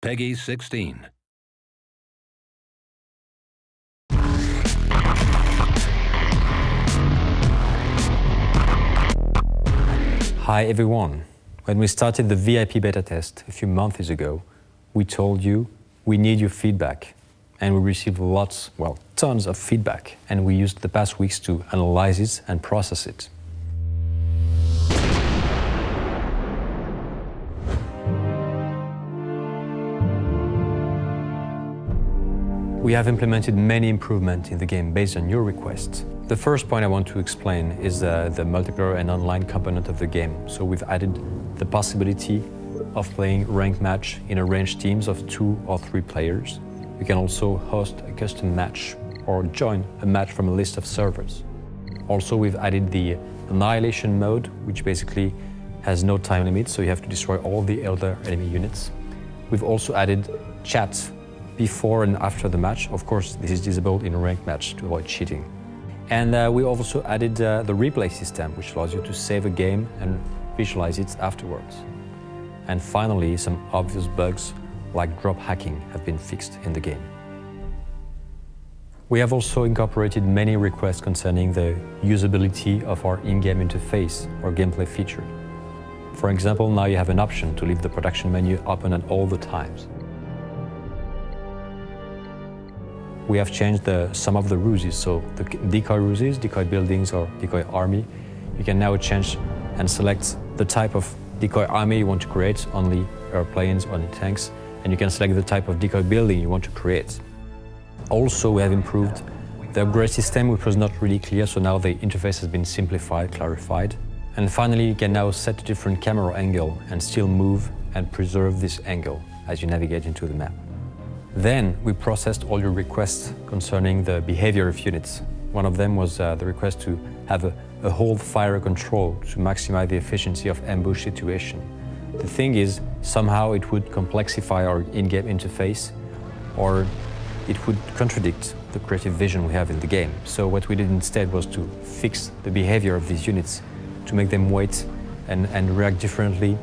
Peggy 16. Hi everyone. When we started the VIP beta test a few months ago, we told you we need your feedback. And we received tons of feedback. And we used the past weeks to analyze it and process it. We have implemented many improvements in the game based on your requests. The first point I want to explain is the multiplayer and online component of the game. So we've added the possibility of playing ranked match in arranged teams of 2 or 3 players. You can also host a custom match or join a match from a list of servers. Also, we've added the annihilation mode, which basically has no time limit, so you have to destroy all the other enemy units. We've also added chat before and after the match. Of course, this is disabled in a ranked match to avoid cheating. And we also added the replay system, which allows you to save a game and visualize it afterwards. And finally, some obvious bugs like drop hacking have been fixed in the game. We have also incorporated many requests concerning the usability of our in-game interface or gameplay feature. For example, now you have an option to leave the production menu open at all the times. We have changed some of the ruses, so the decoy ruses, decoy buildings or decoy army. You can now change and select the type of decoy army you want to create, only airplanes, only tanks, and you can select the type of decoy building you want to create. Also, we have improved the upgrade system, which was not really clear, so now the interface has been simplified, clarified. And finally, you can now set a different camera angle and still move and preserve this angle as you navigate into the map. Then we processed all your requests concerning the behavior of units. One of them was the request to have a hold fire control to maximize the efficiency of ambush situation. The thing is, somehow it would complexify our in-game interface, or it would contradict the creative vision we have in the game. So what we did instead was to fix the behavior of these units to make them wait and react differently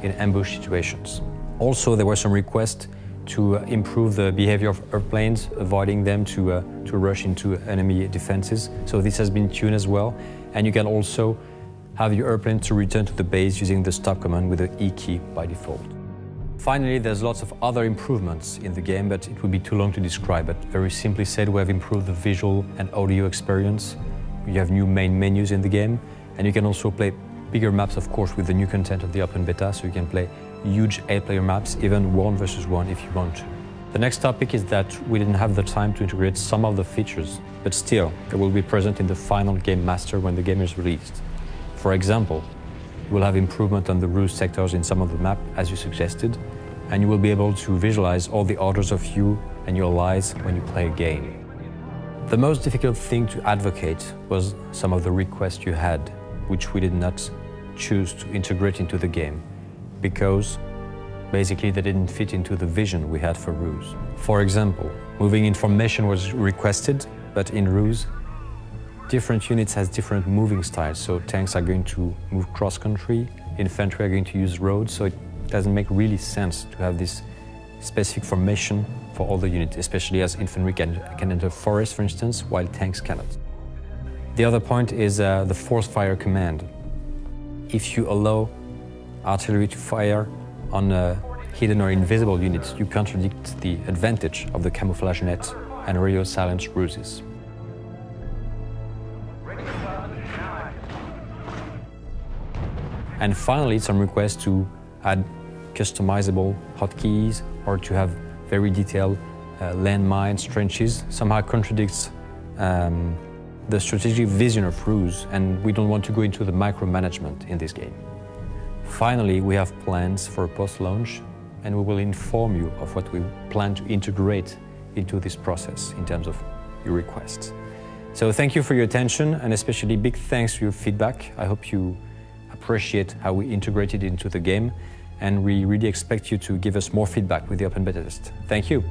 in ambush situations. Also, there were some requests to improve the behavior of airplanes, avoiding them to rush into enemy defenses. So this has been tuned as well. And you can also have your airplane to return to the base using the stop command with the E key by default. Finally, there's lots of other improvements in the game, but it would be too long to describe. But very simply said, we have improved the visual and audio experience. You have new main menus in the game, and you can also play bigger maps, of course, with the new content of the Open Beta, so you can play huge 8-player maps, even 1 versus 1 if you want to. The next topic is that we didn't have the time to integrate some of the features, but still, they will be present in the final game master when the game is released. For example, we'll have improvement on the R.U.S.E sectors in some of the map, as you suggested, and you will be able to visualize all the orders of you and your allies when you play a game. The most difficult thing to advocate was some of the requests you had, which we did not choose to integrate into the game, because basically they didn't fit into the vision we had for R.U.S.E. For example, moving information was requested, but in R.U.S.E, different units has different moving styles. So tanks are going to move cross-country, infantry are going to use roads, so it doesn't make really sense to have this specific formation for all the units, especially as infantry can enter forests, for instance, while tanks cannot. The other point is the force fire command. If you allow artillery to fire on hidden or invisible units, you contradict the advantage of the camouflage net and radio silence ruses. And finally, some requests to add customizable hotkeys or to have very detailed landmines, trenches, somehow contradicts the strategic vision of R.U.S.E, and we don't want to go into the micromanagement in this game. Finally, we have plans for post-launch, and we will inform you of what we plan to integrate into this process in terms of your requests. So thank you for your attention, and especially big thanks for your feedback. I hope you appreciate how we integrated it into the game, and we really expect you to give us more feedback with the Open Beta test. Thank you.